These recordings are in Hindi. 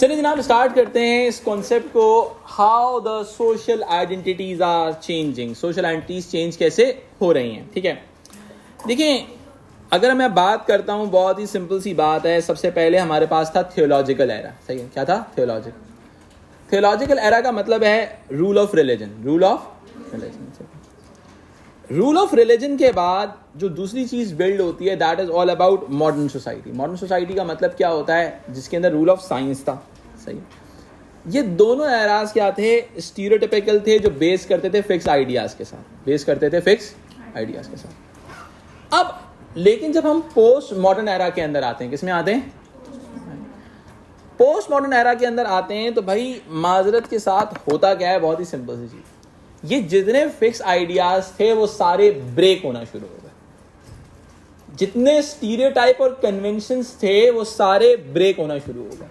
चलिए जनाब स्टार्ट करते हैं इस कॉन्सेप्ट को, how the social identities are changing, social identities change कैसे हो रही हैं। ठीक है, देखिए अगर मैं बात करता हूं, बहुत ही सिंपल सी बात है। सबसे पहले हमारे पास था थियोलॉजिकल एरा। सही है, क्या था? थियोलॉजिकल एरा का मतलब है rule of religion. Rule of religion के बाद जो दूसरी चीज बिल्ड होती है, that is all about modern society. Modern society का मतलब क्या होता है? जिसके अंदर रूल ऑफ साइंस था। सही, ये दोनों एराज क्या थे? स्टीरियोटिपिकल थे, जो बेस करते थे फिक्स आइडियाज के साथ, अब लेकिन जब हम पोस्ट मॉडर्न एरा के अंदर आते हैं, किसमें आते हैं? पोस्ट मॉडर्न एरा के अंदर आते हैं, तो भाई माजरत के साथ होता क्या है? बहुत ही सिंपल सी चीज, ये जितने फिक्स आइडियाज थे वो सारे ब्रेक होना शुरू हो गए। जितने स्टीरियोटाइप और कन्वेंशंस थे वो सारे ब्रेक होना शुरू हो गए।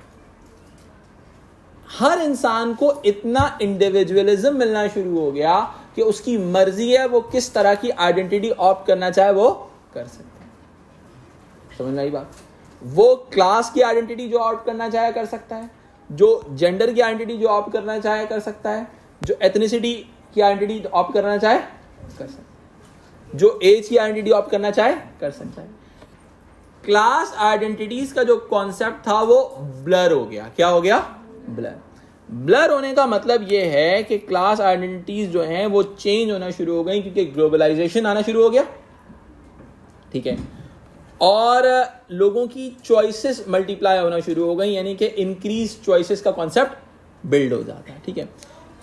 हर इंसान को इतना इंडिविजुअलिज्म मिलना शुरू हो गया कि उसकी मर्जी है वो किस तरह की आइडेंटिटी ऑप्ट करना चाहे वो कर सकता है। समझ में आई बात? वो क्लास की आइडेंटिटी जो ऑप्ट करना चाहे कर सकता है, जो जेंडर की आइडेंटिटी जो ऑप्ट करना चाहे कर सकता है, जो एथनिसिटी की आइडेंटिटी ऑप्ट करना चाहे कर सकता है, जो एज की आइडेंटिटी ऑप्ट करना चाहे कर सकता है। क्लास आइडेंटिटीज का जो कॉन्सेप्ट था वो ब्लर हो गया। क्या हो गया? ब्लर होने का मतलब ये है कि क्लास आइडेंटिटीज जो हैं वो चेंज होना शुरू हो गई, क्योंकि ग्लोबलाइजेशन आना शुरू हो गया। ठीक है, और लोगों की चॉइसेस मल्टीप्लाई होना शुरू हो गई, यानी कि इंक्रीज चॉइसेस का कॉन्सेप्ट बिल्ड हो जाता है। ठीक है,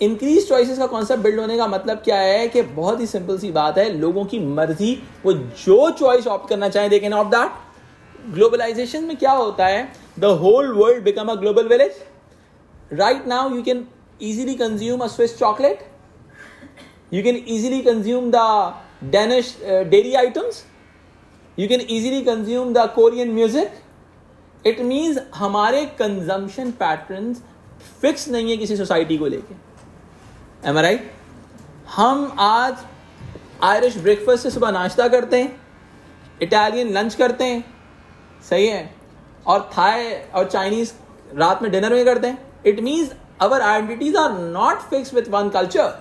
इंक्रीज चॉइसेस का कॉन्सेप्ट बिल्ड होने का मतलब क्या है? कि बहुत ही सिंपल सी बात है, लोगों की मर्जी, वो जो चॉइस ऑप्ट करना चाहे they can opt that. Globalization में क्या होता है? The whole world become a global village. Right now you can easily consume a Swiss chocolate, you can easily consume the Danish dairy items, you can easily consume the Korean music. It means हमारे consumption patterns फिक्स नहीं है किसी सोसाइटी को लेके। Am I right? हम आज आयरिश ब्रेकफास्ट से सुबह नाश्ता करते हैं, इटालियन लंच करते हैं, सही है, और थाई और चाइनीज रात में डिनर में करते हैं। It means our identities are not fix with one culture.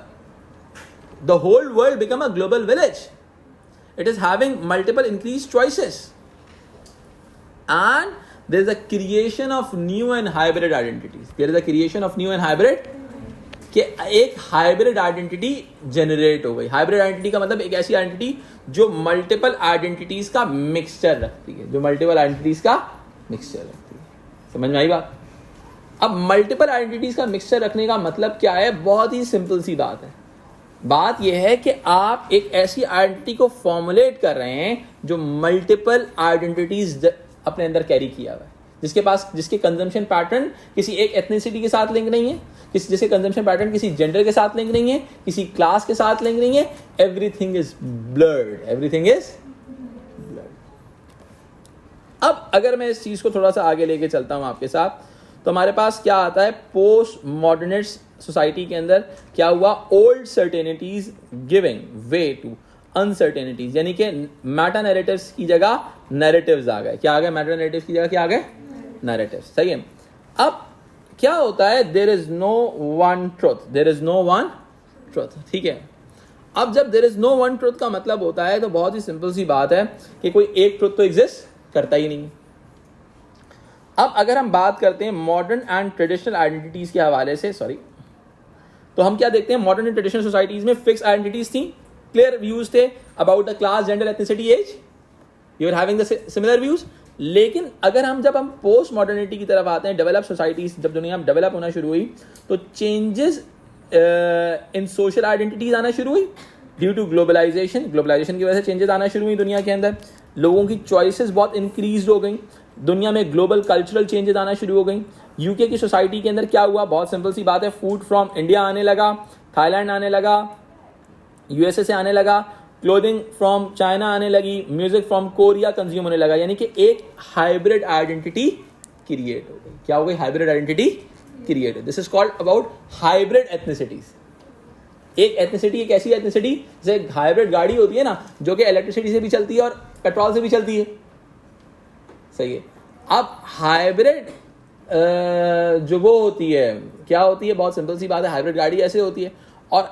The whole world become a global village. It is having multiple increased choices, and there is a creation of new and hybrid identities. There is a creation of new and hybrid, कि एक हाइब्रिड आइडेंटिटी जनरेट हो गई। हाइब्रिड आइडेंटिटी का मतलब एक ऐसी आइडेंटिटी जो मल्टीपल आइडेंटिटीज का मिक्सचर रखती है, समझ में आई बात? अब मल्टीपल आइडेंटिटीज का मिक्सचर रखने का मतलब क्या है? बहुत ही सिंपल सी बात है। बात यह है कि आप एक ऐसी आइडेंटिटी को फॉर्मुलेट कर रहे हैं जो मल्टीपल आइडेंटिटीज अपने अंदर कैरी किया हुआ है, जिसके कंजम्पशन पैटर्न किसी एक एथनिसिटी के साथ लिंक नहीं है, जिसके कंजम्पशन पैटर्न किसी जेंडर के साथ लिंक नहीं है, किसी क्लास के साथ लिंक नहीं है। Everything is blurred. अब अगर मैं इस चीज को थोड़ा सा आगे लेके चलता हूं आपके साथ, तो हमारे पास क्या आता है? पोस्ट मॉडर्निस्ट सोसाइटी के अंदर क्या हुआ? Old certainties giving way to uncertainties, यानी कि मेटा नैरेटिव्स की जगह नैरेटिव्स आ गए। क्या आ गए? मेटा नैरेटिव्स की जगह क्या आ गए? नैरेटिव्स। सही है। अब क्या होता है? There is no one truth. ठीक है, अब जब there is no one truth का मतलब होता है, तो बहुत ही सिंपल सी बात है कि कोई एक ट्रुथ तो एग्जिस्ट करता ही नहीं। अब अगर हम बात करते हैं मॉडर्न एंड ट्रेडिशनल आइडेंटिटीज के हवाले से, तो हम क्या देखते हैं? मॉडर्न एंड ट्रेडिशनल सोसाइटीज में फिक्स आइडेंटिटीज थी, क्लियर व्यूज थे about the class, gender, ethnicity, age. You are having the similar views. लेकिन अगर जब हम पोस्ट मॉडर्निटी की तरफ आते हैं, डेवलप सोसाइटीज जब दुनिया में डेवलप होना शुरू हुई, तो चेंजेस इन सोशल आइडेंटिटीज आना शुरू हुई ड्यू टू ग्लोबलाइजेशन की वजह से चेंजेस आना शुरू हुई दुनिया के अंदर। लोगों की चॉइसेस बहुत इंक्रीज हो गई, दुनिया में ग्लोबल कल्चरल चेंजेस आना शुरू हो गई। यूके की सोसाइटी के अंदर क्या हुआ? बहुत सिंपल सी बात है, फूड फ्रॉम इंडिया आने लगा, थाईलैंड आने लगा, यूएसए से आने लगा, क्लोथिंग फ्रॉम चाइना आने लगी, म्यूजिक फ्रॉम कोरिया कंज्यूम होने लगा, यानी कि एक हाइब्रिड आइडेंटिटी क्रिएट हो गई। क्या हो गई? Hybrid identity create. This is called about hybrid ethnicities. एक एथनिसिटी एक ऐसी एथनिसिटी जैसे हाइब्रिड गाड़ी होती है ना, जो कि इलेक्ट्रिसिटी से भी चलती है और पेट्रोल से भी चलती है। सही है। अब हाइब्रिड जो वो होती है, क्या होती है, बहुत सिंपल सी बात है, हाइब्रिड गाड़ी ऐसे होती है। और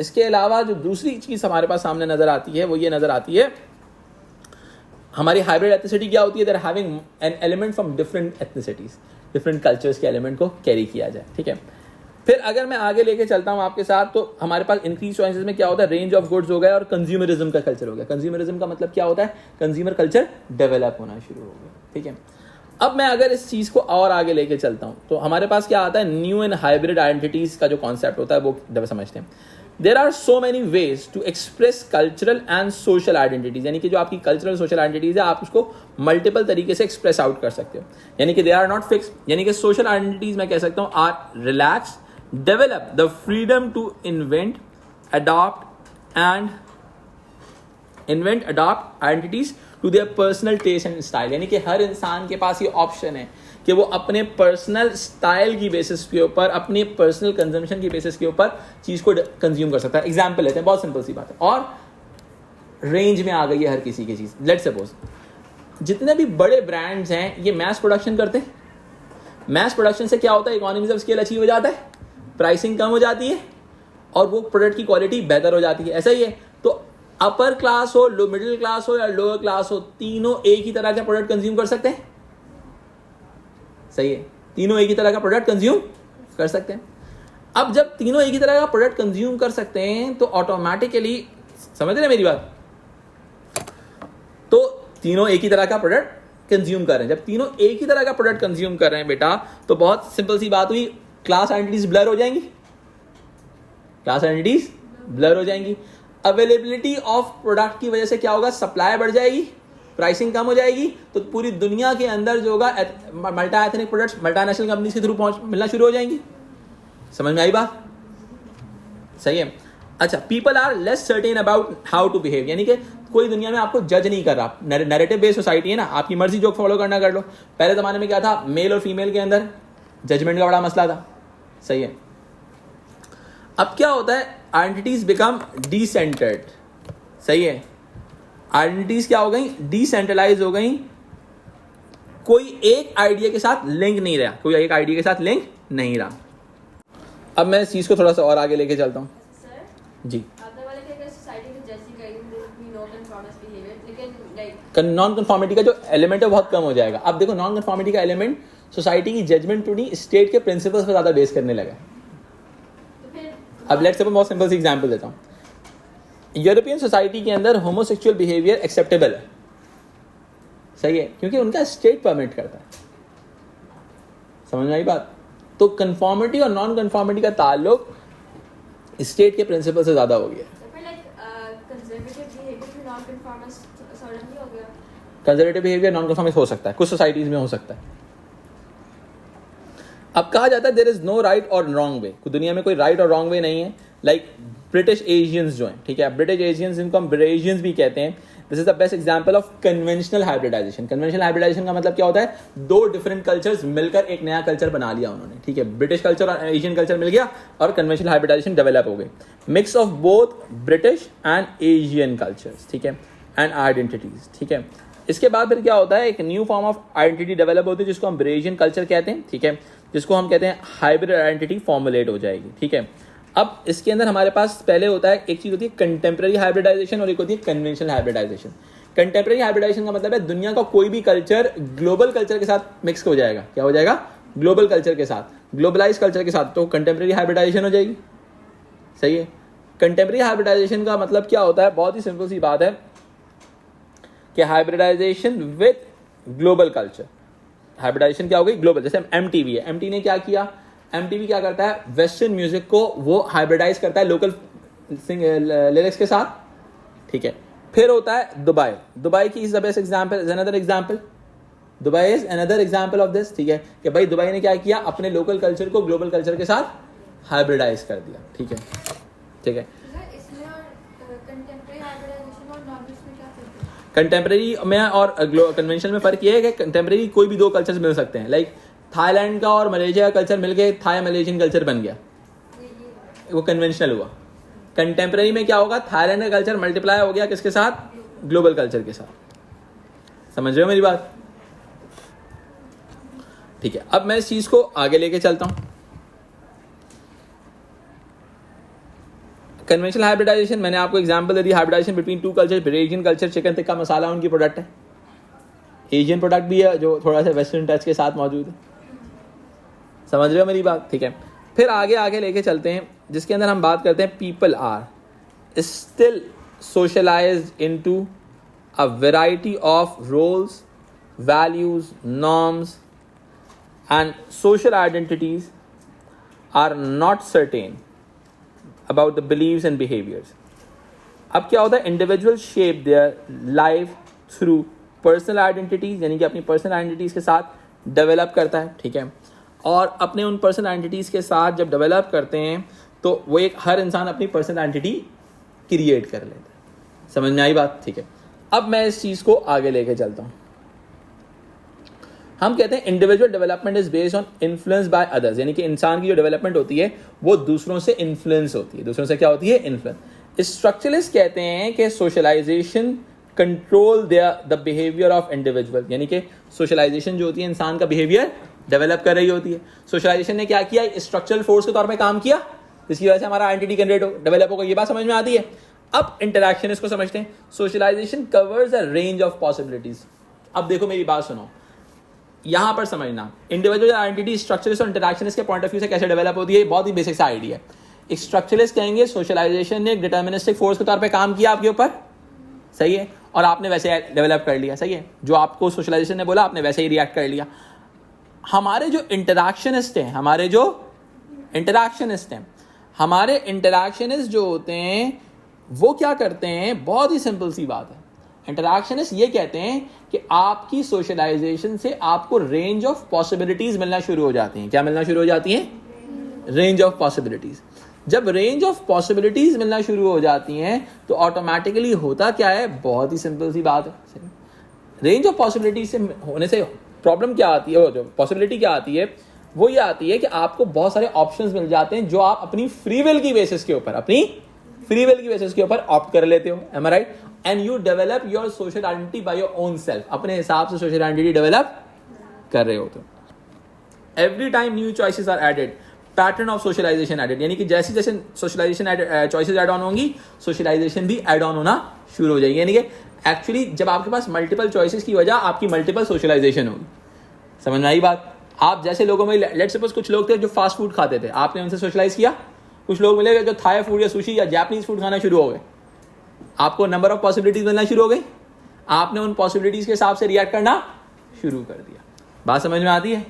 इसके अलावा जो दूसरी चीज़ हमारे पास सामने नज़र आती है वो ये नज़र आती है, हमारी हाइब्रिड एथनिसिटी क्या होती है, there having an element from different ethnicities, different cultures के एलिमेंट को कैरी किया जाए, ठीक है। फिर अगर मैं आगे लेके चलता हूँ आपके साथ, तो हमारे पास इंक्रीज चॉइसेस में क्या होता है, रेंज ऑफ गुड्स हो गया और कंज्यूमरिज्म का कल्चर हो गया। कंज्यूमरिज्म का मतलब क्या होता है, कंज्यूमर कल्चर डेवलप होना शुरू हो गया, ठीक है। अब मैं अगर इस चीज़ को और आगे लेके चलता हूँ तो हमारे पास क्या आता है, न्यू एंड हाइब्रिड आइडेंटिटीज़ का जो कॉन्सेप्ट होता है वो समझते हैं। There are so many ways to express cultural and social identities, यानी कि जो आपकी कल्चरल सोशल आइडेंटिटीज है आप उसको मल्टीपल तरीके से एक्सप्रेस आउट कर सकते हो, यानी कि दे आर नॉट फिक्स। यानी कि सोशल आइडेंटिटीज मैं कह सकता हूँ are relax, develop the freedom to invent, adopt identities to their personal taste and style, यानी कि हर इंसान के पास ये ऑप्शन है कि वो अपने पर्सनल स्टाइल की बेसिस के ऊपर, अपने पर्सनल कंजम्पशन की बेसिस के ऊपर चीज़ को कंज्यूम कर सकता है। एग्जाम्पल लेते हैं, बहुत सिंपल सी बात है और रेंज में आ गई है हर किसी की चीज़। लेट्स सपोज जितने भी बड़े ब्रांड्स हैं ये मैस प्रोडक्शन करते हैं। मैस प्रोडक्शन से क्या होता है, इकोनॉमीज ऑफ स्केल अचीव हो जाता है, प्राइसिंग कम हो जाती है और वो प्रोडक्ट की क्वालिटी बेहतर हो जाती है। ऐसा ही है, तो अपर क्लास हो, लो मिडिल क्लास हो या लोअर क्लास हो, तीनों एक ही तरह का प्रोडक्ट कंज्यूम कर सकते हैं। सही है, तीनों एक ही तरह का प्रोडक्ट कंज्यूम कर सकते हैं। अब जब तीनों एक ही तरह का प्रोडक्ट कंज्यूम कर सकते हैं तो ऑटोमेटिकली, समझ रहे मेरी बात, तो तीनों एक ही तरह का प्रोडक्ट कंज्यूम कर रहे हैं। जब तीनों एक ही तरह का प्रोडक्ट कंज्यूम कर रहे हैं बेटा, तो बहुत सिंपल सी बात हुई, क्लास आइडेंटिटीज ब्लर हो जाएंगी, क्लास आइडेंटिटीज ब्लर हो जाएंगी। अवेलेबिलिटी ऑफ प्रोडक्ट की वजह से क्या होगा, सप्लाई बढ़ जाएगी, प्राइसिंग कम हो जाएगी, तो पूरी दुनिया के अंदर जो होगा multi ethnic products multinational companies के थ्रू मिलना शुरू हो जाएंगी। समझ में आई बात? सही है। अच्छा, people are less certain about how to behave, यानी कि कोई दुनिया में आपको जज नहीं कर रहा। नैरेटिव बेस्ड सोसाइटी है ना, आपकी मर्जी जो फॉलो करना कर लो। पहले जमाने में क्या था, मेल और फीमेल के अंदर जजमेंट का बड़ा मसला था। सही है। अब क्या होता है, आइडेंटिटीज बिकम डिसेंटर्ड। सही है, आइडेंटिटीज क्या हो गई, डिसेंट्रलाइज हो गई। कोई एक आइडिया के साथ लिंक नहीं रहा, कोई एक आइडिया के साथ लिंक नहीं रहा। अब मैं इस चीज को थोड़ा सा और आगे लेके चलता हूँ जी। नॉन कन्फॉर्मिटी का जो एलिमेंट है बहुत कम हो जाएगा। अब देखो, नॉन कन्फॉर्मिटी का एलिमेंट सोसाइटी की जजमेंट टू नहीं, स्टेट के प्रिंसिपल्स पर ज्यादा बेस करने लगा। अब लेट्स सपोज, बहुत सिंपल सी एग्जांपल देता हूँ। यूरोपियन सोसाइटी के अंदर होमोसेक्सुअल बिहेवियर एक्सेप्टेबल है। सही है, क्योंकि उनका स्टेट परमिट करता है। समझ में आई बात? तो कन्फॉर्मिटी और नॉन कन्फॉर्मिटी का ताल्लुक स्टेट के प्रिंसिपल से ज्यादा हो गया। कंजर्वेटिव बिहेवियर नॉन कन्फॉर्मिस्ट हो सकता है, कुछ सोसाइटीज में हो सकता है। अब कहा जाता है देयर इज नो राइट और रॉन्ग वे, दुनिया में कोई राइट और रॉन्ग वे नहीं है। लाइक ब्रिटिश एशियंस जो हैं, ठीक है, ब्रिटिश एशियंस, जिनको हम ब्रेशियंस भी कहते हैं, this is the best example of conventional hybridization. Conventional hybridization का मतलब क्या होता है, दो डिफरेंट कल्चर्स मिलकर एक नया कल्चर बना लिया उन्होंने। ठीक है, ब्रिटिश कल्चर और एशियन कल्चर मिल गया और कन्वेंशनल हाइब्रिडाइजेशन डेवलप हो गई। Mix of both British and Asian cultures, ठीक है, एंड आइडेंटिटीज। ठीक है, इसके बाद फिर क्या होता है, एक new form of identity develop होती है जिसको हम ब्रेशियन कल्चर कहते हैं। ठीक है, जिसको हम कहते हैं हाइब्रिड आइडेंटिटी फॉर्मुलेट हो जाएगी। ठीक है, अब इसके अंदर हमारे पास पहले होता है, एक चीज होती है कंटेम्प्रेरी हाइब्रिडाइजेशन और एक होती है कन्वेंशनल हाइब्रिडाइजेशन। कंटेम्प्रेरी हाइब्रिडाइजेशन का मतलब है दुनिया का कोई भी कल्चर ग्लोबल कल्चर के साथ मिक्स हो जाएगा। क्या हो जाएगा? ग्लोबल कल्चर के साथ, ग्लोबलाइज कल्चर के साथ, तो कंटेम्प्रेरी हाइब्रिडाइजेशन हो जाएगी। सही है। कंटेम्प्रेरी हाइब्रिडाइजेशन का मतलब क्या होता है, बहुत ही सिंपल सी बात है कि hybridization with global culture. Hybridization क्या हो गई? ग्लोबल। जैसे MTV है, MTV ने क्या किया, MTV क्या करता है, वेस्टर्न म्यूजिक को वो हाइब्रिडाइज करता है लोकल लिरिक्स के साथ। ठीक है, फिर होता है दुबई। दुबई की is the best example, is another example. Dubai is another example of this. ठीक है, कि भाई दुबई ने क्या किया, अपने लोकल कल्चर को ग्लोबल कल्चर के साथ हाइब्रिडाइज कर दिया। ठीक है, ठीक है। कंटेम्प्रेरी में और कन्वेंशनल में फर्क ये है कि कंटेम्प्रेरी कोई भी दो कल्चर्स मिल सकते हैं। लाइक थाईलैंड का और मलेशिया का कल्चर मिलके थाई मलेशियन कल्चर बन गया, वो कन्वेंशनल हुआ। कंटेम्प्रेरी में क्या होगा, थाईलैंड का कल्चर मल्टीप्लाई हो गया किसके साथ? ग्लोबल कल्चर के साथ। समझ रहे हो मेरी बात? ठीक है, अब मैं इस चीज को आगे लेके चलता हूं। कन्वेंशनल हाइब्रिडाइजेशन, मैंने आपको एग्जांपल दे दी, hybridization between two culture, Asian culture, chicken tikka masala उनकी प्रोडक्ट है, एशियन प्रोडक्ट भी है जो थोड़ा सा वेस्टर्न टच के साथ मौजूद है। समझ रहे हो मेरी बात? ठीक है, फिर आगे लेके चलते हैं, जिसके अंदर हम बात करते हैं people are still socialized into a variety of roles, values, norms and social identities are not certain about the beliefs and behaviors. अब क्या होता है, individual shape their life through personal identities, यानी कि अपनी पर्सनल आइडेंटिटीज के साथ डेवलप करता है। ठीक है, और अपने उन पर्सनल आइडेंटिटीज के साथ जब डेवलप करते हैं तो वो एक हर इंसान अपनी पर्सनल आइडेंटिटी क्रिएट कर लेता है। समझ में आई बात? ठीक है, अब मैं इस चीज को आगे लेके चलता हूं। हम कहते हैं individual development is based on influence by others, यानी कि इंसान की जो डेवलपमेंट होती है वो दूसरों से इन्फ्लुएंस होती है। दूसरों से क्या होती है? इन्फ्लुएंस। स्ट्रक्चरलिस्ट कहते हैं कि socialization control the behaviour of individual, यानी कि सोशलाइजेशन जो होती है इंसान का बिहेवियर डेवलप कर रही होती है। सोशलाइजेशन ने क्या किया? स्ट्रक्चरल फोर्स के तौर पर काम किया, जिसकी वजह से हमारा आइडेंटिटी जनरेट हो, डेवलप होगा। ये बात समझ में आती है? अब इंटरैक्शन इसको समझते हैं। Socialization covers a range of possibilities. अब देखो मेरी बात सुनो, यहां पर समझना, इंडिविजुअल आइडेंटिटी स्ट्रक्चरलिस्ट और इंटरैक्शनिस्ट के पॉइंट ऑफ व्यू से कैसे डेवलप होती है, बहुत ही बेसिक सा आइडिया है। एक स्ट्रक्चरलिस्ट कहेंगे सोशलाइजेशन ने एक डिटर्मिनिस्टिक फोर्स के तौर पे काम किया आपके ऊपर, सही है, और आपने वैसे डेवलप कर लिया, सही है, जो आपको सोशलाइजेशन ने बोला आपने वैसे ही रिएक्ट कर लिया। हमारे जो इंटरैक्शनिस्ट हैं, हमारे इंटरैक्शनिस्ट जो होते हैं वो क्या करते हैं? बहुत ही सिंपल सी बात है, इंटरैक्शनिस्ट ये कहते हैं कि आपकी सोशलाइजेशन से आपको रेंज ऑफ पॉसिबिलिटीज मिलना शुरू हो जाती हैं। क्या मिलना शुरू हो जाती हैं? Range of possibilities. जब रेंज ऑफ पॉसिबिलिटीज मिलना शुरू हो जाती हैं तो ऑटोमेटिकली होता क्या है? बहुत ही सिंपल सी बात है, रेंज ऑफ पॉसिबिलिटीज से होने से प्रॉब्लम क्या आती है, वो जो पॉसिबिलिटी क्या आती है वो ये आती है कि आपको बहुत सारे ऑप्शंस मिल जाते हैं जो आप अपनी फ्री विल की बेसिस के ऊपर ऑप्ट कर लेते हो। Am I right? And you develop your social identity by your own self, अपने हिसाब से सोशल आइडेंटिटी डेवलप कर रहे हो। तो every time new choices are added, pattern of socialization added, यानी कि जैसे जैसे सोशलाइजेशन चॉइसेस ऐड ऑन होंगी, सोशलाइजेशन भी ऐड ऑन होना शुरू हो जाएगी। यानी कि एक्चुअली जब आपके पास मल्टीपल चॉइसेस की वजह आपकी मल्टीपल सोशलाइजेशन होगी। समझ में आई बात? आप जैसे लोगों में, लेट्स सपोज कुछ लोग थे जो फास्ट फूड खाते थे, आपने उनसे सोशलाइज किया। कुछ लोग मिले जो थाई फूड या सुशी या जापानीज फूड खाना शुरू हो गए, आपको नंबर ऑफ पॉसिबिलिटीज मिलना शुरू हो गई, आपने उन पॉसिबिलिटीज के हिसाब से रिएक्ट करना शुरू कर दिया। बात समझ में आती है?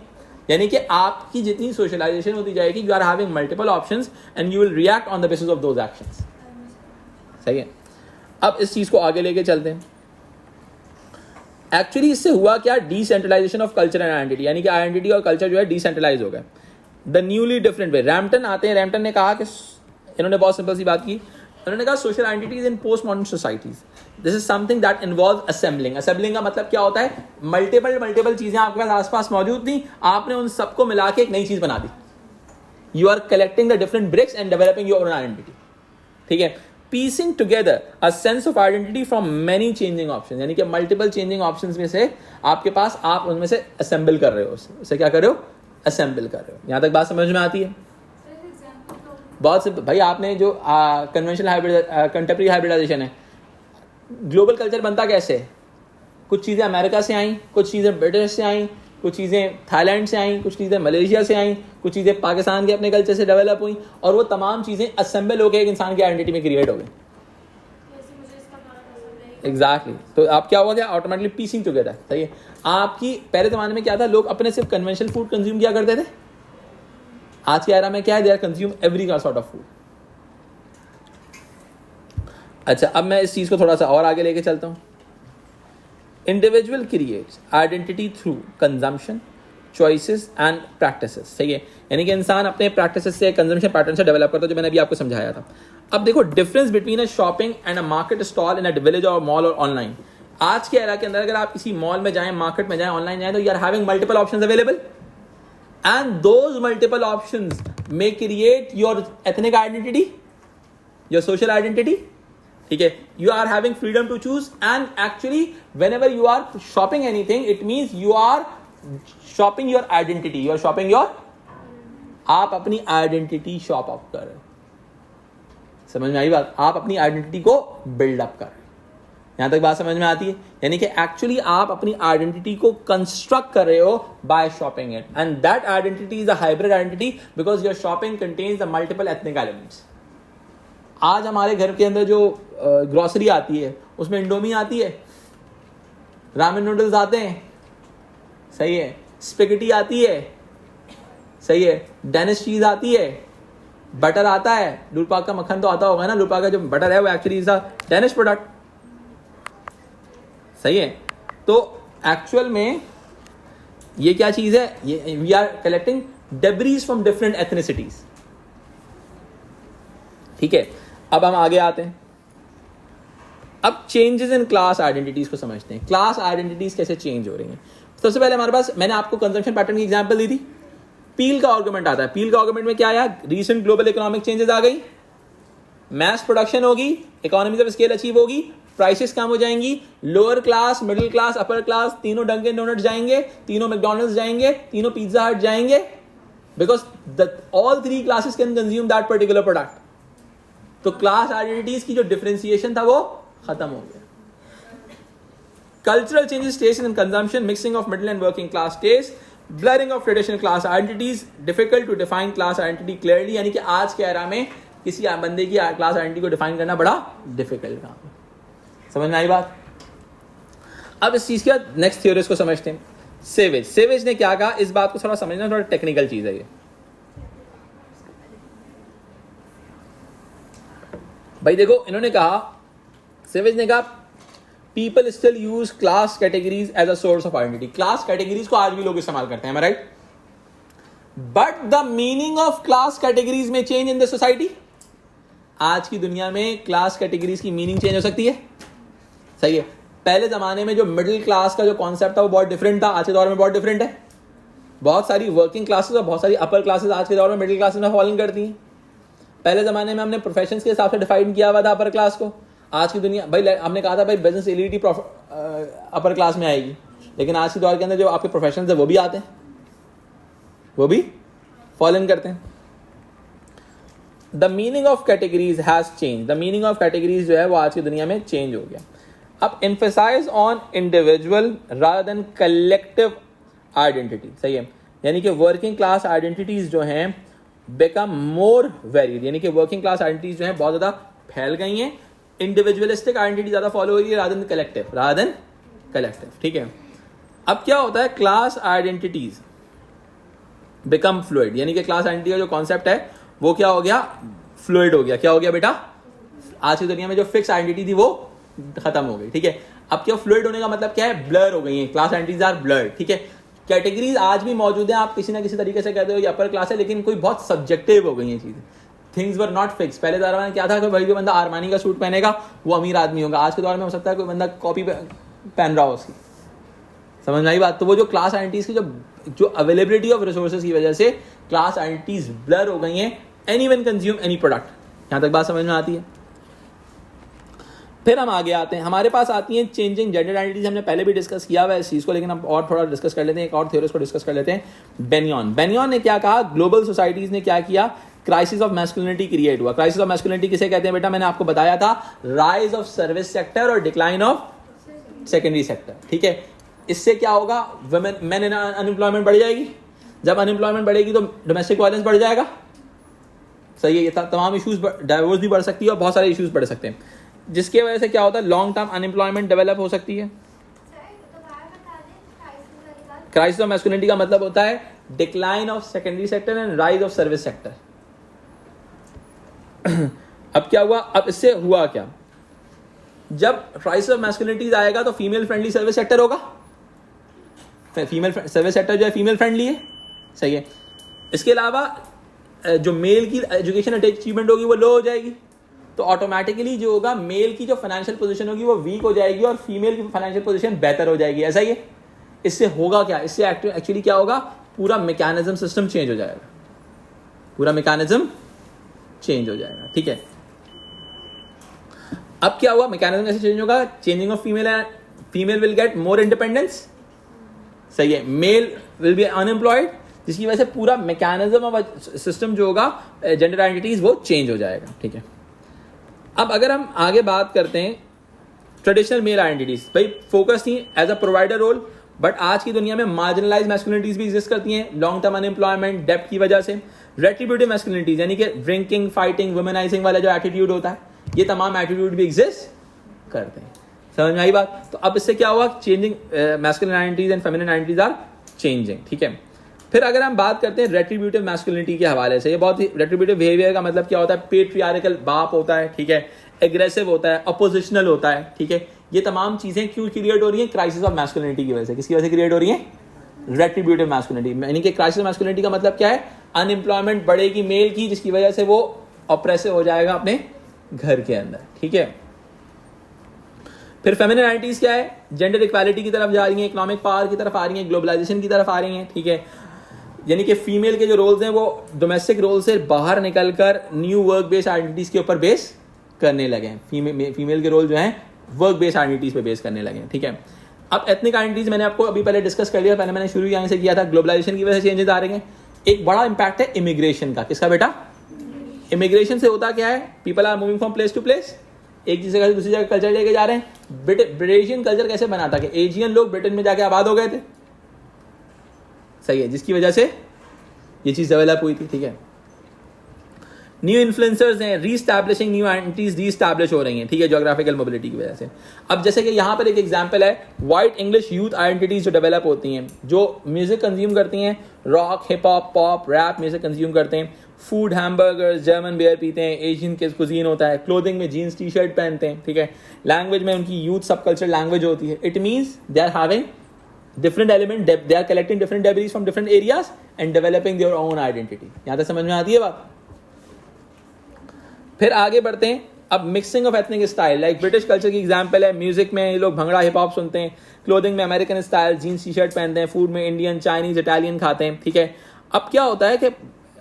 यानी कि आपकी जितनी सोशलाइजेशन होती जाएगी, you are having multiple options and you will react on the basis of those actions. सही है, अब इस चीज को आगे लेके चलते हैं। एक्चुअली इससे हुआ क्या? Decentralization of culture and identity, यानी कि आइडेंटिटी और कल्चर जो है डिसेंट्रलाइज हो गए। द न्यूली डिफरेंट वे, रैम्पटन आते हैं, रैम्पटन ने कहा कि इन्होंने बहुत सिंपल सी बात की, उन्होंने कहा social identities in post modern societies, this is something that involve assembling. Assembling का मतलब क्या होता है? मल्टीपल चीजें आपके पास आसपास मौजूद थी, आपने उन सबको मिला के एक नई चीज बना दी। You are collecting the different bricks and developing your own identity. ठीक है, piecing together a sense of identity from many changing options, यानी कि मल्टीपल चेंजिंग ऑप्शंस में से आपके पास, आप उनमें से असेंबल कर रहे हो, उसे क्या कर रहे हो? असेंबल कर रहे हो। यहां तक बात समझ में आती है? बहुत सिंपल भाई, आपने जो कन्वेंशनल कंटेम्परेरी हाइब्रिडाइजेशन है, ग्लोबल कल्चर बनता कैसे? कुछ चीज़ें अमेरिका से आई, कुछ चीज़ें ब्रिटिश से आई, कुछ चीज़ें थाईलैंड से आई, कुछ चीज़ें मलेशिया से आई, कुछ चीज़ें पाकिस्तान के अपने कल्चर से डेवलप हुई, और वो तमाम चीज़ें असेंबल होकर एक इंसान की आइडेंटिटी में क्रिएट हो गई। एग्जैक्टली तो आप क्या होगा? Automatically piecing together. सही है, आपकी पहले ज़माने में क्या था? लोग अपने सिर्फ कन्वेंशनल फूड कंज्यूम किया करते थे। आज की एरा में क्या है? They are consume every sort of food. अच्छा, अब मैं इस चीज को थोड़ा सा और आगे लेके चलता हूं। Individual creates identity through consumption, choices and practices. सही है, यानी कि इंसान अपने प्रैक्टिसेस से, कंजम्पशन पैटर्न से डेवलप करता है, जो मैंने अभी आपको समझाया था। अब देखो difference between a shopping and a market stall in a village और मॉल और ऑनलाइन। आज के एरा के अंदर अगर आप किसी मॉल में जाएं, मार्केट में जाएं, ऑनलाइन जाएं, तो you are having multiple options available, and those multiple options may create your ethnic identity, your social identity. ठीक है, you are having freedom to choose, and actually whenever you are shopping anything, it means you are shopping your identity, you are shopping your, आप अपनी आइडेंटिटी शॉप अप कर रहे हो। समझ में आई बात? आप अपनी आइडेंटिटी को बिल्डअप कर रहे हो। यहां तक बात समझ में आती है? यानी कि एक्चुअली आप अपनी आइडेंटिटी को कंस्ट्रक्ट कर रहे हो by shopping it, and that identity is a hybrid identity because your shopping contains the multiple ethnic elements. आज हमारे घर के अंदर जो ग्रोसरी आती है उसमें इंडोमी आती है, रामेन नूडल्स आते हैं, सही है, स्पेगेटी आती है, सही है, डेनिश चीज आती है, बटर आता है, लूलपाक का मक्खन तो आता होगा ना, लूलपाक का जो बटर है वो actually is a Danish product, सही है। तो एक्चुअल में ये क्या चीज है? ये we are collecting debris from different ethnicities, ठीक है। अब हम आगे आते हैं, अब चेंजेस इन क्लास आइडेंटिटीज को समझते हैं। क्लास आइडेंटिटीज कैसे चेंज हो रही हैं? सबसे पहले हमारे पास, मैंने आपको कंजम्पशन पैटर्न की एग्जांपल दी थी, पील का आर्गुमेंट आता है। पील का आर्गुमेंट में क्या आया? रीसेंट ग्लोबल इकोनॉमिक चेंजेस आ गई, मैस प्रोडक्शन होगी, इकोनॉमीज ऑफ स्केल अचीव होगी, प्राइसेस कम हो जाएंगी, lower class, middle class, upper class तीनों डंकिन डोनट्स जाएंगे, तीनों मैकडॉनल्ड्स जाएंगे, तीनों पिज्जा हट जाएंगे, because all three classes can consume that particular product. तो क्लास आइडेंटिटीज की जो डिफरेंशिएशन था वो खत्म हो गया। Cultural changes, taste in consumption, mixing of middle and working class test, blurring of traditional class identities, difficult to define class identity clearly, यानी कि आज के एरा में किसी बंदे की क्लास आइडेंटिटी को डिफाइन करना बड़ा डिफिकल्ट काम है। समझ में आई बात? अब इस चीज के नेक्स्ट थ्योरीज को समझते हैं। सेवेज, सेवेज ने क्या कहा, इस बात को थोड़ा समझना, थोड़ा टेक्निकल चीज है ये। भाई देखो, इन्होंने कहा, सेवेज ने कहा, people still use class categories as a source of identity. Class categories को आज भी लोग इस्तेमाल करते हैं, right? But the meaning of class categories में चेंज इन द सोसाइटी। आज की दुनिया में क्लास कैटेगरीज की मीनिंग चेंज हो सकती है, सही है। पहले जमाने में जो मिडिल क्लास का जो कॉन्सेप्ट था वो बहुत डिफरेंट था, आज के दौर में बहुत डिफरेंट है। बहुत सारी वर्किंग क्लासेस और बहुत सारी अपर क्लासेस आज के दौर में मिडिल क्लासेस में फॉलो करती हैं। पहले जमाने में हमने प्रोफेशंस के हिसाब से डिफाइन किया हुआ था अपर क्लास को। आज की दुनिया, भाई हमने कहा था भाई बिजनेस एलिटी अपर क्लास में आएगी, लेकिन आज के दौर के अंदर जो आपके प्रोफेशंस है वो भी आते हैं, वो भी फॉलो इन करते हैं। The meaning of categories has change, the meaning of categories जो है वो आज की दुनिया में चेंज हो गया। अब emphasize on individual rather than collective identity, सही है। यानी कि वर्किंग क्लास आइडेंटिटीज जो हैं बिकम मोर वेरिड, यानी कि वर्किंग क्लास आइडेंटिटीज जो हैं बहुत ज्यादा फैल गई हैं, इंडिविजुअलिस्टिक आइडेंटिटी ज्यादा फॉलो हो रही है रादर देन कलेक्टिव, ठीक है। अब क्या होता है, क्लास आइडेंटिटीज बिकम फ्लूइड, यानी कि क्लास आइडेंटिटी का जो कॉन्सेप्ट है वो क्या हो गया, फ्लूइड हो गया। क्या हो गया बेटा? आज की दुनिया में जो फिक्स आइडेंटिटी थी वो खत्म हो गई, ठीक है। अब क्या फ्लूइड होने का मतलब क्या है? ब्लर हो गई है, क्लास आइडेंटिटीज आर ब्लर्ड, ठीक है। कैटेगरीज आज भी मौजूद हैं, आप किसी ना किसी तरीके से कहते हो ये अपर क्लास है, लेकिन कोई बहुत सब्जेक्टिव हो गई है चीजें। Things were not fix. पहले दौर में क्या था कि भाई जो बंदा आरमानी का सूट पहनेगा वो अमीर आदमी होगा, आज के दौर में हो सकता है कोई बंदा कॉपी पहन रहा हो उसकी। समझ में आई बात? तो वो जो क्लास आइडेंटिटीज की जो अवेलेबिलिटी ऑफ रिसोर्सेज की वजह से क्लास आइडेंटिटीज ब्लर हो गई हैं, एनीवन कंज्यूम एनी प्रोडक्ट। यहां तक बात समझ में आती है? फिर हम आगे आते हैं, हमारे पास आती हैं चेंजिंग जेंडर आइडेंटिटीज। हमने पहले भी डिस्कस किया हुआ है इस चीज को, लेकिन अब और थोड़ा डिस्कस कर लेते हैं, एक और थ्योरीज को डिस्कस कर लेते हैं। बेनियन ने क्या कहा, ग्लोबल सोसाइटीज ने क्या किया, क्राइसिस ऑफ मैस्कुलिनिटी क्रिएट हुआ। क्राइसिस ऑफ मैस्कुलिनिटी किसे कहते हैं बेटा? मैंने आपको बताया था, राइज ऑफ सर्विस सेक्टर और डिक्लाइन ऑफ सेकेंडरी सेक्टर, ठीक है। इससे क्या होगा, मेन अनएम्प्लॉयमेंट बढ़ जाएगी। जब अनएम्प्लॉयमेंट बढ़ेगी तो डोमेस्टिक वायलेंस बढ़ जाएगा, सही है। ये तमाम इश्यूज, डाइवोर्स भी बढ़ सकती है और बहुत सारे इश्यूज बढ़ सकते हैं, जिसकी वजह से क्या होता है, लॉन्ग टर्म अनएम्प्लॉयमेंट डेवलप हो सकती है। क्राइसिस ऑफ मैस्कुलिनिटी का मतलब होता है decline of secondary sector and rise of service sector. अब क्या हुआ, अब इससे हुआ क्या, जब क्राइसिस ऑफ मैस्कुलिनिटी आएगा तो फीमेल फ्रेंडली सर्विस सेक्टर होगा। फीमेल सर्विस सेक्टर जो है फीमेल फ्रेंडली है, सही है। इसके अलावा जो मेल की एजुकेशन अचीवमेंट होगी वो लो हो जाएगी, तो ऑटोमेटिकली जो होगा मेल की जो फाइनेंशियल पोजीशन होगी वो वीक हो जाएगी और फीमेल की फाइनेंशियल पोजीशन बेहतर हो जाएगी। ऐसा ही है। इससे होगा क्या, इससे एक्चुअली क्या होगा, पूरा मैकेनिज्म सिस्टम चेंज हो जाएगा, पूरा मैकेनिज्म चेंज हो जाएगा, ठीक है। अब क्या हुआ, मैकेनिज्म कैसे चेंज होगा, changing of female will get more independence, सही है, मेल विल बी अनएम्प्लॉयड, जिसकी वजह से पूरा मैकेनिज्म ऑफ सिस्टम जो होगा जेंडर आइडेंटिटीज वो चेंज हो जाएगा, ठीक है। अब अगर हम आगे बात करते हैं ट्रेडिशनल मेल आइडेंटिटीज, भाई फोकस थी as a provider role, but आज की दुनिया में मार्जिनलाइज मैस्कुलिनिटीज भी एग्जिस्ट करती हैं लॉन्ग टर्म अनएम्प्लॉयमेंट डेप्थ की वजह से। रेट्रीब्यूटिव मैस्कुलिनिटीज यानी कि ड्रिंकिंग, फाइटिंग, वुमेनाइजिंग वाला जो एटीट्यूड होता है, ये तमाम एटीट्यूड भी एग्जिस्ट करते हैं। समझ में आई बात? तो अब इससे क्या हुआ, changing masculine identities and feminine identities are changing, ठीक है। फिर अगर हम बात करते हैं रेट्रीब्यूटिव मैस्कुलिनिटी के हवाले से, ये बहुत ही रेट्रीब्यूटिव बिहेवियर का मतलब क्या होता है, पेट्रियार्कल बाप होता है, ठीक है, एग्रेसिव होता है, अपोजिशनल होता है, ठीक है। ये तमाम चीजें क्यों क्रिएट हो रही हैं, क्राइसिस ऑफ मैस्कुलिनिटी की वजह से। किसकी वजह से क्रिएट हो रही है, रेट्रीब्यूटिव मैस्कुलिनिटी, यानी कि क्राइसिस ऑफ मैस्कुलिनिटी का मतलब क्या है, अनएम्प्लॉयमेंट बढ़ेगी मेल की, जिसकी वजह से वो ऑप्रेसिव हो जाएगा अपने घर के अंदर, ठीक है। फिर फेमिनिन आइडेंटिटीज क्या है, जेंडर इक्वालिटी की तरफ जा रही है, इकोनॉमिक पावर की तरफ आ रही है, ग्लोबलाइजेशन की तरफ आ रही है, ठीक है। यानी कि फीमेल के जो रोल्स हैं वो डोमेस्टिक रोल से बाहर निकलकर न्यू वर्क बेस्ड आइडेंटिटीज के ऊपर बेस करने लगे हैं। फीमेल के रोल जो हैं वर्क बेस्ड आइडेंटिटीज पे बेस करने लगे हैं, ठीक है। अब एथनिक आइडेंटिटीज मैंने आपको अभी पहले डिस्कस कर लिया, पहले मैंने शुरू यहीं से किया था, ग्लोबलाइजेशन की वजह से चेंजेस आ रहे हैं। एक बड़ा इंपैक्ट है इमिग्रेशन का। किसका बेटा, इमिग्रेशन से होता क्या है, people are moving from place to place, एक जगह से दूसरी जगह कल्चर लेके जा रहे हैं। ब्रिटिशियन कल्चर कैसे बना था कि एशियन लोग ब्रिटेन में जाके आबाद हो गए थे, सही है, जिसकी वजह से ये चीज डेवलप हुई थी, ठीक है। न्यू इन्फ्लुएंसर्स हैं, रीस्टैब्लिशिंग न्यू आइडेंटिटीज रीस्टैब्लिश हो रही हैं, ठीक है, ज्योग्राफिकल मोबिलिटी की वजह से। अब जैसे कि यहाँ पर एक एग्जांपल है, वाइट इंग्लिश यूथ आइडेंटिटीज जो डेवलप होती हैं, जो म्यूजिक कंज्यूम करती हैं, rock, hip hop, pop, rap music consume करते हैं, फूड, हैमबर्गर्स, जर्मन बियर पीते हैं, एशियन के कुजीन होता है, क्लोथिंग में जीन्स टी शर्ट पहनते हैं, ठीक है, लैंग्वेज में उनकी यूथ सब कल्चर लैंग्वेज होती है। It means they are having different element, they are collecting different debris from different areas and developing their own identity। यहां तक समझ में आती है बात? फिर आगे बढ़ते हैं, अब mixing of ethnic style, like British culture की एग्जांपल है, म्यूजिक में ये लोग भंगड़ा हिप हॉप सुनते हैं, क्लोथिंग में American style jeans T shirt पहनते हैं, फूड में इंडियन, चाइनीज, इटालियन खाते हैं, ठीक है। अब क्या होता है कि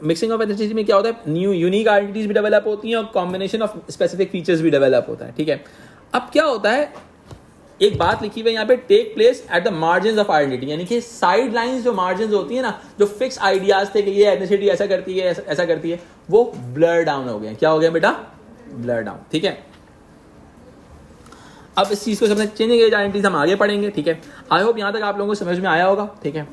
मिक्सिंग ऑफ एथनिसिटी में क्या होता है, न्यू यूनिक आइडेंटिटीज भी डेवलप होती हैं और कॉम्बिनेशन ऑफ स्पेसिफिक फीचर्स भी डेवलप होता है, ठीक है। अब क्या होता है, एक बात लिखी हुई है यहाँ पे, take place at the margin of identity, यानी कि साइड लाइंस जो मार्जिन होती है ना, जो फिक्स आइडियाज थे कि ये एथनिसिटी ऐसा करती है ऐसा करती है, वो ब्लर डाउन हो गए। क्या हो गया बेटा, ब्लर डाउन, ठीक है। अब इस चीज को समझ, चेंजिंग एज आइडेंटिटीज हम आगे पढ़ेंगे, ठीक है। आई होप यहां तक आप लोगों को समझ में आया होगा, ठीक है।